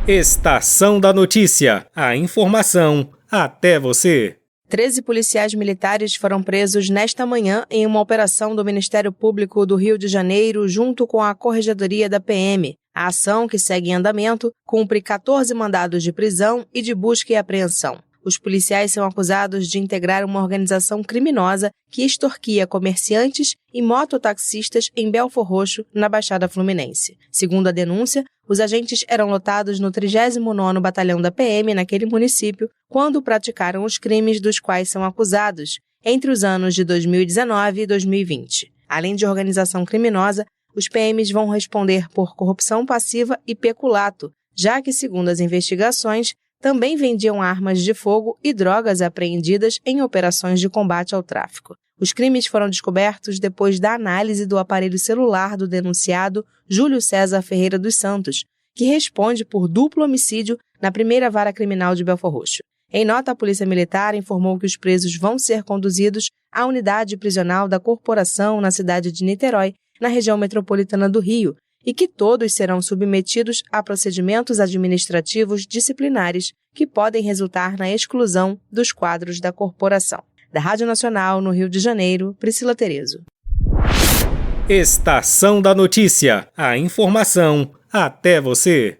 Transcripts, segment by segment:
Estação da Notícia, a informação até você. 13 policiais militares foram presos nesta manhã em uma operação do Ministério Público do Rio de Janeiro junto com a Corregedoria da PM. A ação, que segue em andamento, cumpre 14 mandados de prisão e de busca e apreensão. Os policiais são acusados de integrar uma organização criminosa que extorquia comerciantes e mototaxistas em Belfor Roxo, na Baixada Fluminense. Segundo a denúncia, os agentes eram lotados no 39º Batalhão da PM naquele município quando praticaram os crimes dos quais são acusados, entre os anos de 2019 e 2020. Além de organização criminosa, os PMs vão responder por corrupção passiva e peculato, já que, segundo as investigações, também vendiam armas de fogo e drogas apreendidas em operações de combate ao tráfico. Os crimes foram descobertos depois da análise do aparelho celular do denunciado Júlio César Ferreira dos Santos, que responde por duplo homicídio na primeira vara criminal de Belfor Roxo. Em nota, a Polícia Militar informou que os presos vão ser conduzidos à unidade prisional da corporação na cidade de Niterói, na região metropolitana do Rio, e que todos serão submetidos a procedimentos administrativos disciplinares que podem resultar na exclusão dos quadros da corporação. Da Rádio Nacional, no Rio de Janeiro, Priscila Terezo. Estação da Notícia, a informação até você.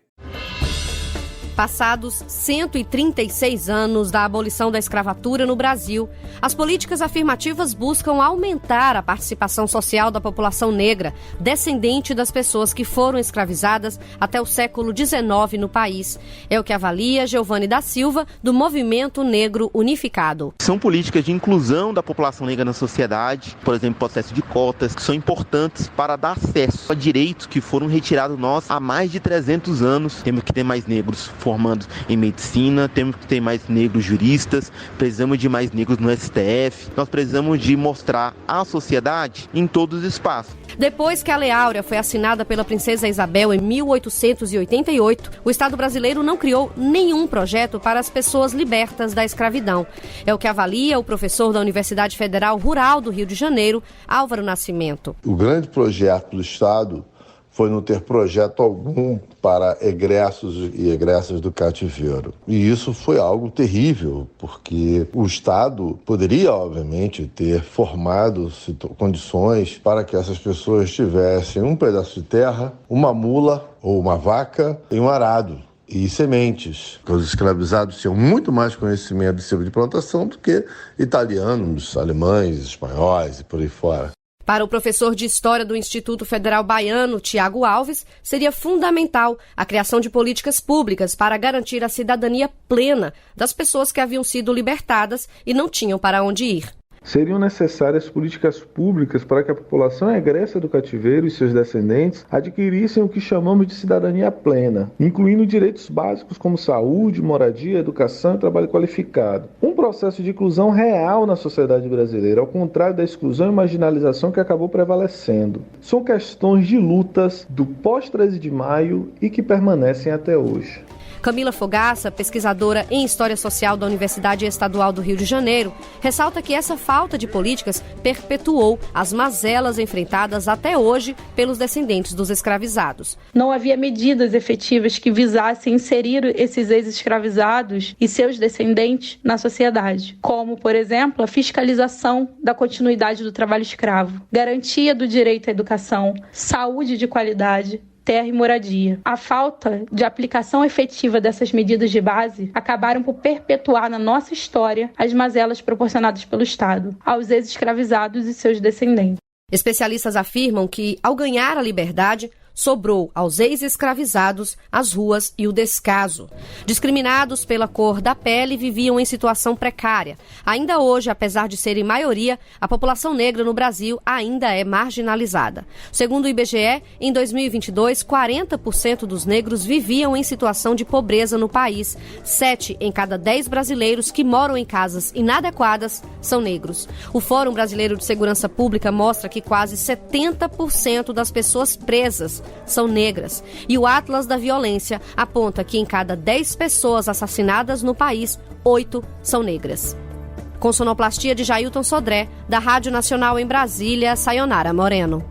Passados 136 anos da abolição da escravatura no Brasil, as políticas afirmativas buscam aumentar a participação social da população negra, descendente das pessoas que foram escravizadas até o século XIX no país. É o que avalia Geovane da Silva, do Movimento Negro Unificado. São políticas de inclusão da população negra na sociedade, por exemplo, processo de cotas, que são importantes para dar acesso a direitos que foram retirados nós há mais de 300 anos. Temos que ter mais negros formandos em medicina, temos que ter mais negros juristas, precisamos de mais negros no STF, nós precisamos de mostrar à sociedade em todos os espaços. Depois que a Lei Áurea foi assinada pela Princesa Isabel em 1888, o Estado brasileiro não criou nenhum projeto para as pessoas libertas da escravidão. É o que avalia o professor da Universidade Federal Rural do Rio de Janeiro, Álvaro Nascimento. O grande projeto do Estado foi não ter projeto algum para egressos e egressas do cativeiro. E isso foi algo terrível, porque o Estado poderia, obviamente, ter formado condições para que essas pessoas tivessem um pedaço de terra, uma mula ou uma vaca e um arado e sementes. Os escravizados tinham muito mais conhecimento de tipo de plantação do que italianos, alemães, espanhóis e por aí fora. Para o professor de História do Instituto Federal Baiano, Tiago Alves, seria fundamental a criação de políticas públicas para garantir a cidadania plena das pessoas que haviam sido libertadas e não tinham para onde ir. Seriam necessárias políticas públicas para que a população egressa do cativeiro e seus descendentes adquirissem o que chamamos de cidadania plena, incluindo direitos básicos como saúde, moradia, educação e trabalho qualificado. Um processo de inclusão real na sociedade brasileira, ao contrário da exclusão e marginalização que acabou prevalecendo. São questões de lutas do pós-13 de maio e que permanecem até hoje. Camila Fogaça, pesquisadora em História Social da Universidade Estadual do Rio de Janeiro, ressalta que essa falta de políticas perpetuou as mazelas enfrentadas até hoje pelos descendentes dos escravizados. Não havia medidas efetivas que visassem inserir esses ex-escravizados e seus descendentes na sociedade, como, por exemplo, a fiscalização da continuidade do trabalho escravo, garantia do direito à educação, saúde de qualidade, terra e moradia. A falta de aplicação efetiva dessas medidas de base acabaram por perpetuar na nossa história as mazelas proporcionadas pelo Estado aos ex-escravizados e seus descendentes. Especialistas afirmam que, ao ganhar a liberdade, sobrou aos ex-escravizados as ruas e o descaso. Discriminados pela cor da pele, viviam em situação precária. Ainda hoje, apesar de serem maioria, a população negra no Brasil ainda é marginalizada. Segundo o IBGE, em 2022, 40% dos negros viviam em situação de pobreza no país. 7 em cada 10 brasileiros que moram em casas inadequadas são negros. O Fórum Brasileiro de Segurança Pública mostra que quase 70% das pessoas presas são negras. E o Atlas da Violência aponta que em cada 10 pessoas assassinadas no país, 8 são negras. Com sonoplastia de Jailton Sodré, da Rádio Nacional em Brasília, Sayonara Moreno.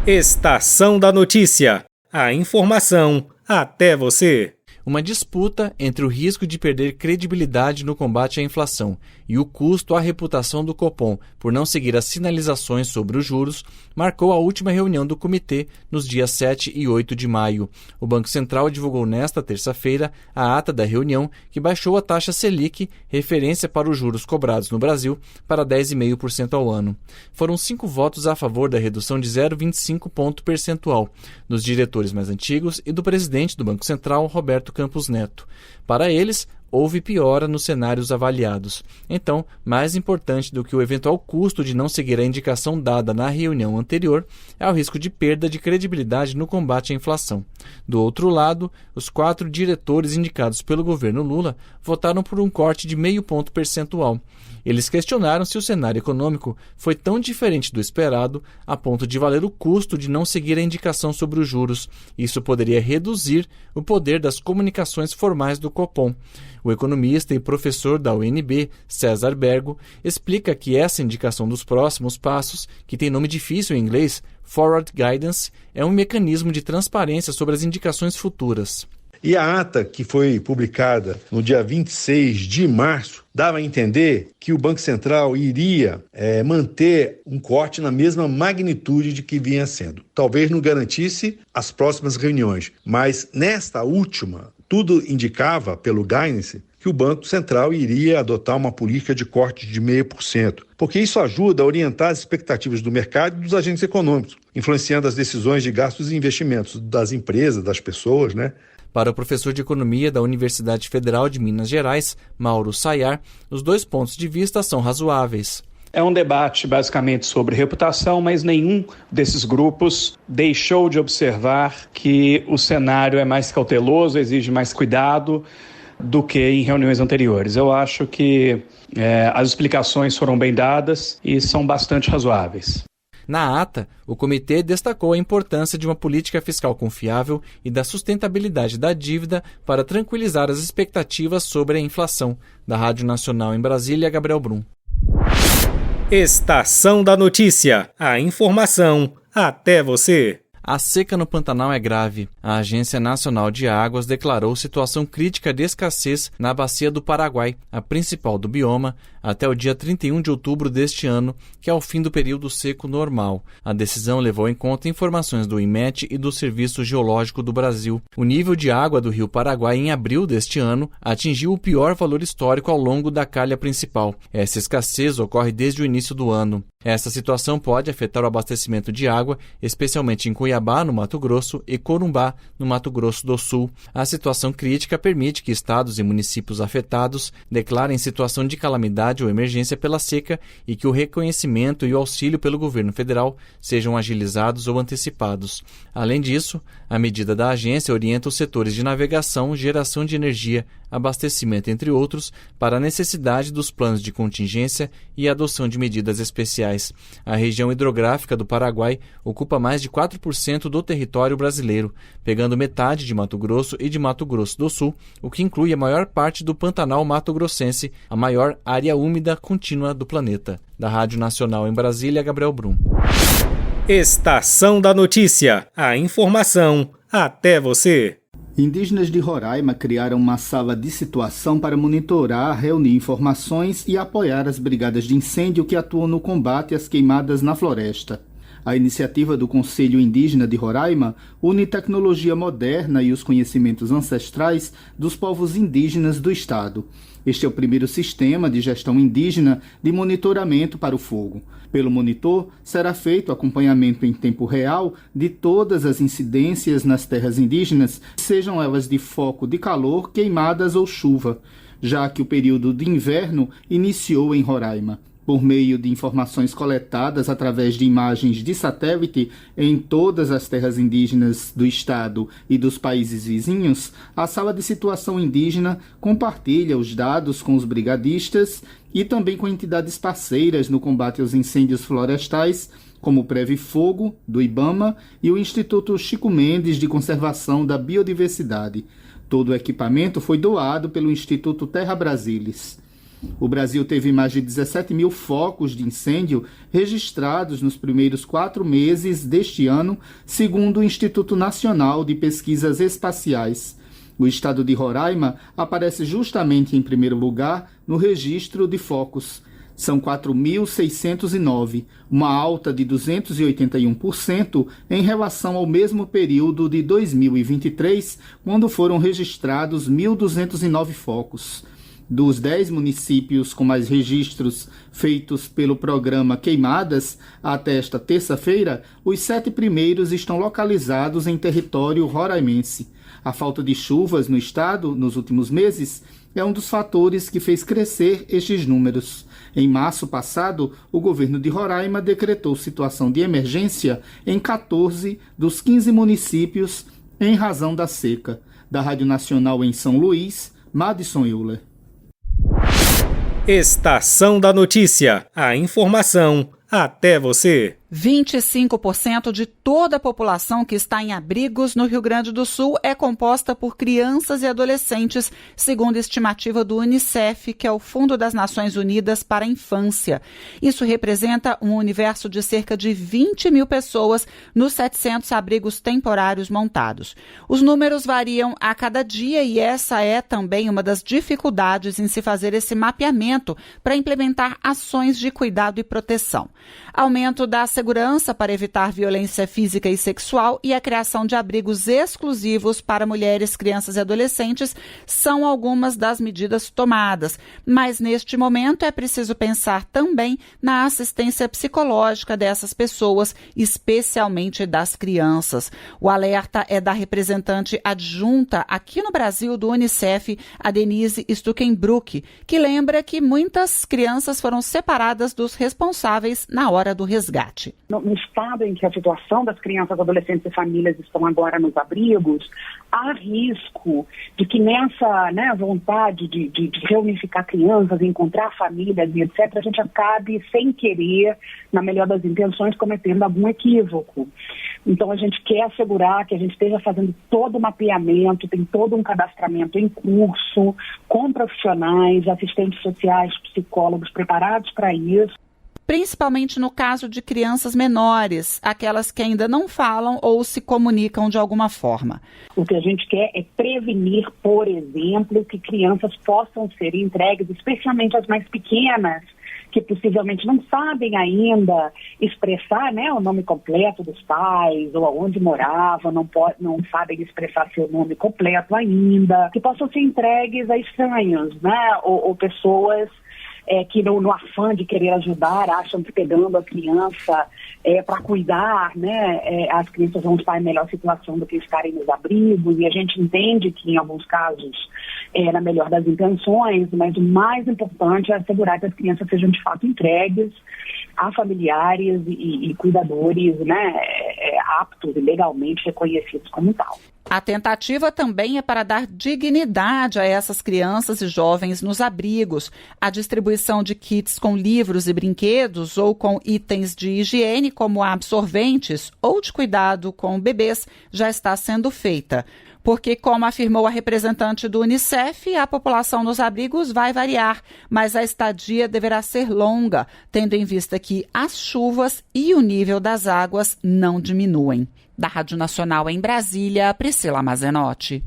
Estação da Notícia, A informação até você. Uma disputa entre o risco de perder credibilidade no combate à inflação e o custo à reputação do Copom por não seguir as sinalizações sobre os juros marcou a última reunião do comitê nos dias 7 e 8 de maio. O Banco Central divulgou nesta terça-feira a ata da reunião que baixou a taxa Selic, referência para os juros cobrados no Brasil, para 10,5% ao ano. Foram 5 votos a favor da redução de 0,25 ponto percentual dos diretores mais antigos e do presidente do Banco Central, Roberto Campos Neto. Para eles, houve piora nos cenários avaliados. Então, mais importante do que o eventual custo de não seguir a indicação dada na reunião anterior é o risco de perda de credibilidade no combate à inflação. Do outro lado, os 4 diretores indicados pelo governo Lula votaram por um corte de 0,5 ponto percentual. Eles questionaram se o cenário econômico foi tão diferente do esperado a ponto de valer o custo de não seguir a indicação sobre os juros. Isso poderia reduzir o poder das comunicações formais do Copom. O economista e professor da UNB, César Bergo, explica que essa indicação dos próximos passos, que tem nome difícil em inglês, Forward Guidance, é um mecanismo de transparência sobre as indicações futuras. E a ata, que foi publicada no dia 26 de março, dava a entender que o Banco Central iria manter um corte na mesma magnitude de que vinha sendo. Talvez não garantisse as próximas reuniões, mas nesta última, tudo indicava, pelo guidance, que o Banco Central iria adotar uma política de corte de 0,5%, porque isso ajuda a orientar as expectativas do mercado e dos agentes econômicos, influenciando as decisões de gastos e investimentos das empresas, das pessoas, né? Para o professor de Economia da Universidade Federal de Minas Gerais, Mauro Sayar, os 2 pontos de vista são razoáveis. É um debate basicamente sobre reputação, mas nenhum desses grupos deixou de observar que o cenário é mais cauteloso, exige mais cuidado do que em reuniões anteriores. Eu acho que as explicações foram bem dadas e são bastante razoáveis. Na ata, o comitê destacou a importância de uma política fiscal confiável e da sustentabilidade da dívida para tranquilizar as expectativas sobre a inflação. Da Rádio Nacional em Brasília, Gabriel Brum. Estação da Notícia. A informação até você. A seca no Pantanal é grave. A Agência Nacional de Águas declarou situação crítica de escassez na Bacia do Paraguai, a principal do bioma, até o dia 31 de outubro deste ano, que é o fim do período seco normal. A decisão levou em conta informações do IMET e do Serviço Geológico do Brasil. O nível de água do rio Paraguai em abril deste ano atingiu o pior valor histórico ao longo da calha principal. Essa escassez ocorre desde o início do ano. Essa situação pode afetar o abastecimento de água, especialmente em Cuiabá, no Mato Grosso, e Corumbá, no Mato Grosso do Sul. A situação crítica permite que estados e municípios afetados declarem situação de calamidade ou emergência pela seca e que o reconhecimento e o auxílio pelo governo federal sejam agilizados ou antecipados. Além disso, a medida da agência orienta os setores de navegação, geração de energia, abastecimento, entre outros, para a necessidade dos planos de contingência e adoção de medidas especiais. A região hidrográfica do Paraguai ocupa mais de 4% do território brasileiro, pegando metade de Mato Grosso e de Mato Grosso do Sul, o que inclui a maior parte do Pantanal mato-grossense, a maior área úmida contínua do planeta. Da Rádio Nacional em Brasília, Gabriel Brum. Estação da Notícia. A informação até você. Indígenas de Roraima criaram uma sala de situação para monitorar, reunir informações e apoiar as brigadas de incêndio que atuam no combate às queimadas na floresta. A iniciativa do Conselho Indígena de Roraima une tecnologia moderna e os conhecimentos ancestrais dos povos indígenas do estado. Este é o primeiro sistema de gestão indígena de monitoramento para o fogo. Pelo monitor, será feito acompanhamento em tempo real de todas as incidências nas terras indígenas, sejam elas de foco de calor, queimadas ou chuva, já que o período de inverno iniciou em Roraima. Por meio de informações coletadas através de imagens de satélite em todas as terras indígenas do estado e dos países vizinhos, a Sala de Situação Indígena compartilha os dados com os brigadistas e também com entidades parceiras no combate aos incêndios florestais, como o Preve Fogo, do IBAMA, e o Instituto Chico Mendes de Conservação da Biodiversidade. Todo o equipamento foi doado pelo Instituto Terra Brasilis. O Brasil teve mais de 17 mil focos de incêndio registrados nos primeiros 4 meses deste ano, segundo o Instituto Nacional de Pesquisas Espaciais. O estado de Roraima aparece justamente em primeiro lugar no registro de focos. São 4.609, uma alta de 281% em relação ao mesmo período de 2023, quando foram registrados 1.209 focos. Dos 10 municípios com mais registros feitos pelo programa Queimadas, até esta terça-feira, os 7 primeiros estão localizados em território roraimense. A falta de chuvas no estado nos últimos meses é um dos fatores que fez crescer estes números. Em março passado, o governo de Roraima decretou situação de emergência em 14 dos 15 municípios em razão da seca. Da Rádio Nacional em São Luís, Madison Euler. Estação da Notícia. A informação até você. 25% de toda a população que está em abrigos no Rio Grande do Sul é composta por crianças e adolescentes, segundo a estimativa do Unicef, que é o Fundo das Nações Unidas para a Infância. Isso representa um universo de cerca de 20 mil pessoas nos 700 abrigos temporários montados. Os números variam a cada dia e essa é também uma das dificuldades em se fazer esse mapeamento para implementar ações de cuidado e proteção. Aumento da segurança para evitar violência física e sexual e a criação de abrigos exclusivos para mulheres, crianças e adolescentes são algumas das medidas tomadas. Mas neste momento é preciso pensar também na assistência psicológica dessas pessoas, especialmente das crianças. O alerta é da representante adjunta aqui no Brasil do Unicef, a Denise Stuckenbrook, que lembra que muitas crianças foram separadas dos responsáveis na hora do resgate. No estado em que a situação das crianças, adolescentes e famílias estão agora nos abrigos, há risco de que nessa vontade de reunificar crianças, encontrar famílias e etc., a gente acabe, sem querer, na melhor das intenções, cometendo algum equívoco. Então, a gente quer assegurar que a gente esteja fazendo todo o mapeamento, tem todo um cadastramento em curso, com profissionais, assistentes sociais, psicólogos preparados para isso. Principalmente no caso de crianças menores, aquelas que ainda não falam ou se comunicam de alguma forma. O que a gente quer é prevenir, por exemplo, que crianças possam ser entregues, especialmente as mais pequenas, que possivelmente não sabem ainda expressar o nome completo dos pais, ou aonde moravam, não sabem expressar seu nome completo ainda, que possam ser entregues a estranhos, ou pessoas que no afã de querer ajudar, acham que pegando a criança para cuidar, as crianças vão estar em melhor situação do que estarem nos abrigos, e a gente entende que em alguns casos na melhor das intenções, mas o mais importante é assegurar que as crianças sejam de fato entregues a familiares e cuidadores aptos e legalmente reconhecidos como tal. A tentativa também é para dar dignidade a essas crianças e jovens nos abrigos. A distribuição de kits com livros e brinquedos ou com itens de higiene, como absorventes ou de cuidado com bebês, já está sendo feita. Porque, como afirmou a representante do Unicef, a população nos abrigos vai variar, mas a estadia deverá ser longa, tendo em vista que as chuvas e o nível das águas não diminuem. Da Rádio Nacional em Brasília, Priscila Mazenotti.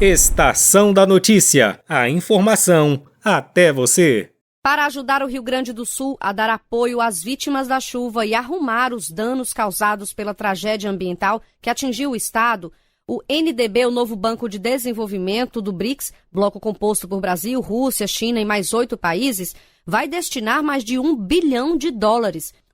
Estação da Notícia. A informação até você. Para ajudar o Rio Grande do Sul a dar apoio às vítimas da chuva e arrumar os danos causados pela tragédia ambiental que atingiu o estado, o NDB, o novo Banco de Desenvolvimento do BRICS, bloco composto por Brasil, Rússia, China e mais 8 países, vai destinar mais de $1 bilhão,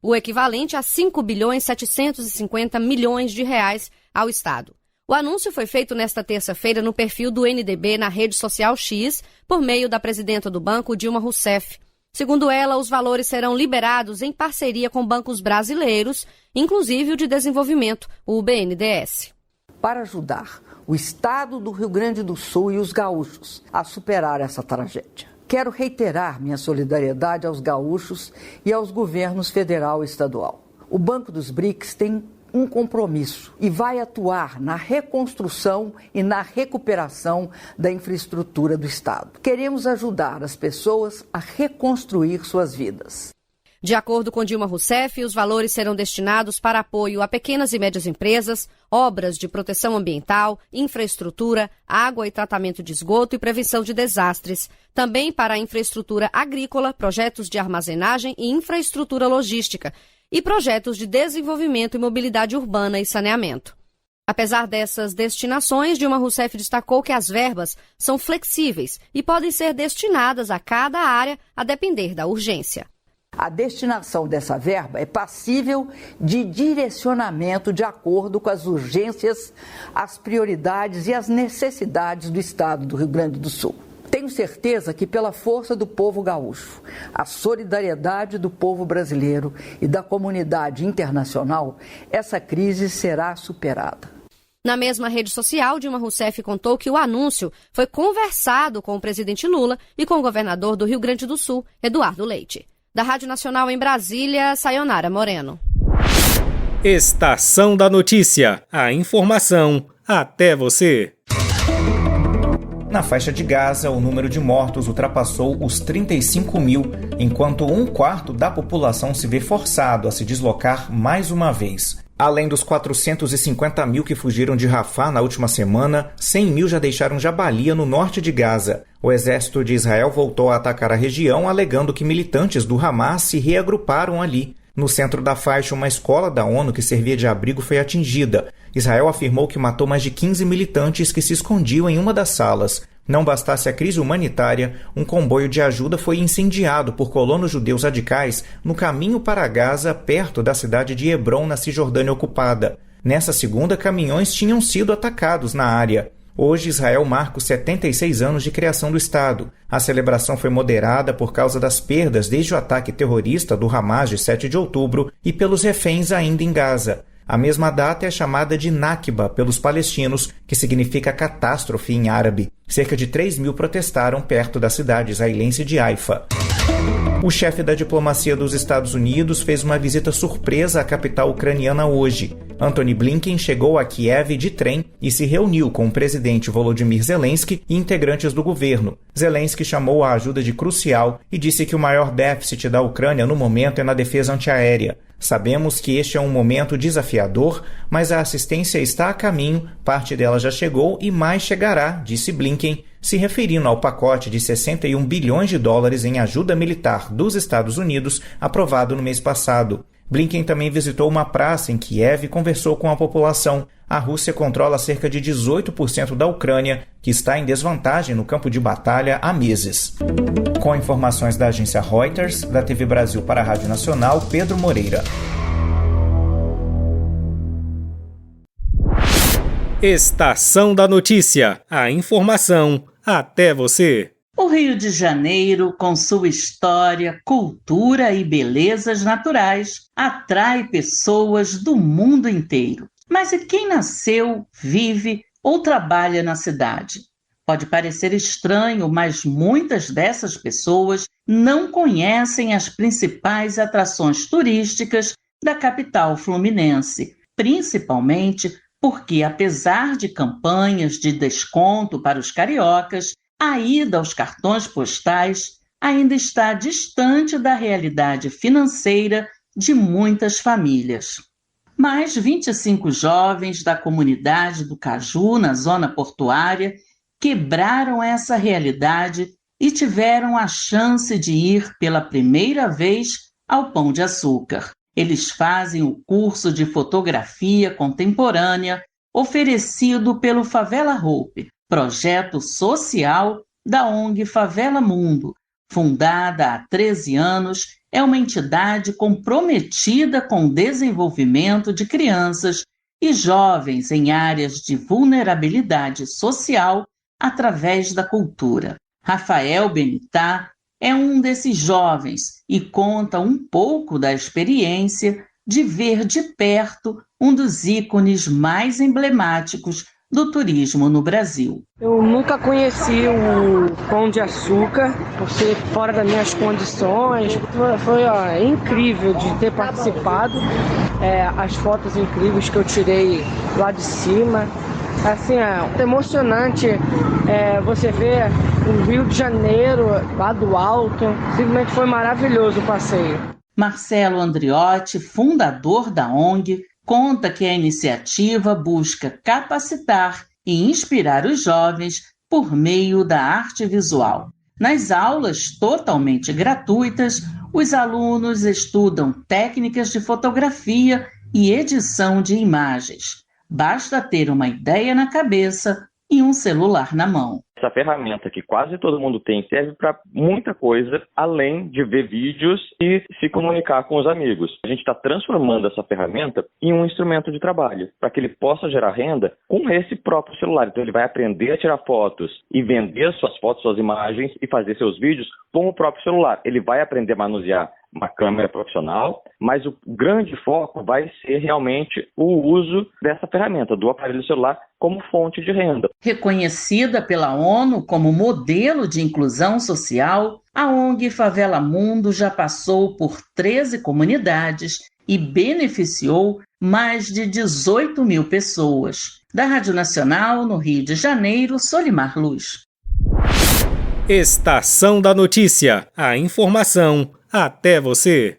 o equivalente a 5 bilhões 750 milhões de reais ao Estado. O anúncio foi feito nesta terça-feira no perfil do NDB na rede social X, por meio da presidenta do banco, Dilma Rousseff. Segundo ela, os valores serão liberados em parceria com bancos brasileiros, inclusive o de desenvolvimento, o BNDES. Para ajudar o Estado do Rio Grande do Sul e os gaúchos a superar essa tragédia, quero reiterar minha solidariedade aos gaúchos e aos governos federal e estadual. O Banco dos BRICS tem um compromisso e vai atuar na reconstrução e na recuperação da infraestrutura do Estado. Queremos ajudar as pessoas a reconstruir suas vidas. De acordo com Dilma Rousseff, os valores serão destinados para apoio a pequenas e médias empresas, obras de proteção ambiental, infraestrutura, água e tratamento de esgoto e prevenção de desastres. Também para a infraestrutura agrícola, projetos de armazenagem e infraestrutura logística e projetos de desenvolvimento e mobilidade urbana e saneamento. Apesar dessas destinações, Dilma Rousseff destacou que as verbas são flexíveis e podem ser destinadas a cada área a depender da urgência. A destinação dessa verba é passível de direcionamento de acordo com as urgências, as prioridades e as necessidades do Estado do Rio Grande do Sul. Tenho certeza que, pela força do povo gaúcho, a solidariedade do povo brasileiro e da comunidade internacional, essa crise será superada. Na mesma rede social, Dilma Rousseff contou que o anúncio foi conversado com o presidente Lula e com o governador do Rio Grande do Sul, Eduardo Leite. Da Rádio Nacional em Brasília, Sayonara Moreno. Estação da Notícia. A informação até você. Na faixa de Gaza, o número de mortos ultrapassou os 35 mil, enquanto um quarto da população se vê forçado a se deslocar mais uma vez. Além dos 450 mil que fugiram de Rafah na última semana, 100 mil já deixaram Jabalia, no norte de Gaza. O exército de Israel voltou a atacar a região, alegando que militantes do Hamas se reagruparam ali. No centro da faixa, uma escola da ONU que servia de abrigo foi atingida. Israel afirmou que matou mais de 15 militantes que se escondiam em uma das salas. Não bastasse a crise humanitária, um comboio de ajuda foi incendiado por colonos judeus radicais no caminho para Gaza, perto da cidade de Hebron, na Cisjordânia ocupada. Nessa segunda, caminhões tinham sido atacados na área. Hoje, Israel marca os 76 anos de criação do Estado. A celebração foi moderada por causa das perdas desde o ataque terrorista do Hamas de 7 de outubro e pelos reféns ainda em Gaza. A mesma data é chamada de Nakba pelos palestinos, que significa catástrofe em árabe. Cerca de 3 mil protestaram perto da cidade israelense de Haifa. O chefe da diplomacia dos Estados Unidos fez uma visita surpresa à capital ucraniana hoje. Antony Blinken chegou a Kiev de trem e se reuniu com o presidente Volodymyr Zelensky e integrantes do governo. Zelensky chamou a ajuda de crucial e disse que o maior déficit da Ucrânia no momento é na defesa antiaérea. Sabemos que este é um momento desafiador, mas a assistência está a caminho, parte dela já chegou e mais chegará, disse Blinken, se referindo ao pacote de 61 bilhões de dólares em ajuda militar dos Estados Unidos, aprovado no mês passado. Blinken também visitou uma praça em Kiev e conversou com a população. A Rússia controla cerca de 18% da Ucrânia, que está em desvantagem no campo de batalha há meses. Com informações da agência Reuters, da TV Brasil para a Rádio Nacional, Pedro Moreira. Estação da Notícia. A informação até você. O Rio de Janeiro, com sua história, cultura e belezas naturais, atrai pessoas do mundo inteiro. Mas e quem nasceu, vive ou trabalha na cidade? Pode parecer estranho, mas muitas dessas pessoas não conhecem as principais atrações turísticas da capital fluminense, principalmente porque, apesar de campanhas de desconto para os cariocas, a ida aos cartões postais ainda está distante da realidade financeira de muitas famílias. Mas 25 jovens da comunidade do Caju, na zona portuária, quebraram essa realidade e tiveram a chance de ir pela primeira vez ao Pão de Açúcar. Eles fazem o curso de fotografia contemporânea oferecido pelo Favela Hope, projeto social da ONG Favela Mundo. Fundada há 13 anos, é uma entidade comprometida com o desenvolvimento de crianças e jovens em áreas de vulnerabilidade social através da cultura. Rafael Benitá é um desses jovens e conta um pouco da experiência de ver de perto um dos ícones mais emblemáticos do turismo no Brasil. Eu nunca conheci o Pão de Açúcar, por ser fora das minhas condições. Foi incrível de ter participado. as fotos incríveis que eu tirei lá de cima. Assim, é emocionante você ver o Rio de Janeiro lá do alto. Simplesmente foi maravilhoso o passeio. Marcelo Andriotti, fundador da ONG, conta que a iniciativa busca capacitar e inspirar os jovens por meio da arte visual. Nas aulas totalmente gratuitas, os alunos estudam técnicas de fotografia e edição de imagens. Basta ter uma ideia na cabeça e um celular na mão. Essa ferramenta que quase todo mundo tem serve para muita coisa, além de ver vídeos e se comunicar com os amigos. A gente está transformando essa ferramenta em um instrumento de trabalho, para que ele possa gerar renda com esse próprio celular. Então ele vai aprender a tirar fotos e vender suas fotos, suas imagens e fazer seus vídeos com o próprio celular. Ele vai aprender a manusear uma câmera profissional, mas o grande foco vai ser realmente o uso dessa ferramenta, do aparelho celular, como fonte de renda. Reconhecida pela ONU como modelo de inclusão social, a ONG Favela Mundo já passou por 13 comunidades e beneficiou mais de 18 mil pessoas. Da Rádio Nacional, no Rio de Janeiro, Solimar Luz. Estação da Notícia. A informação até você.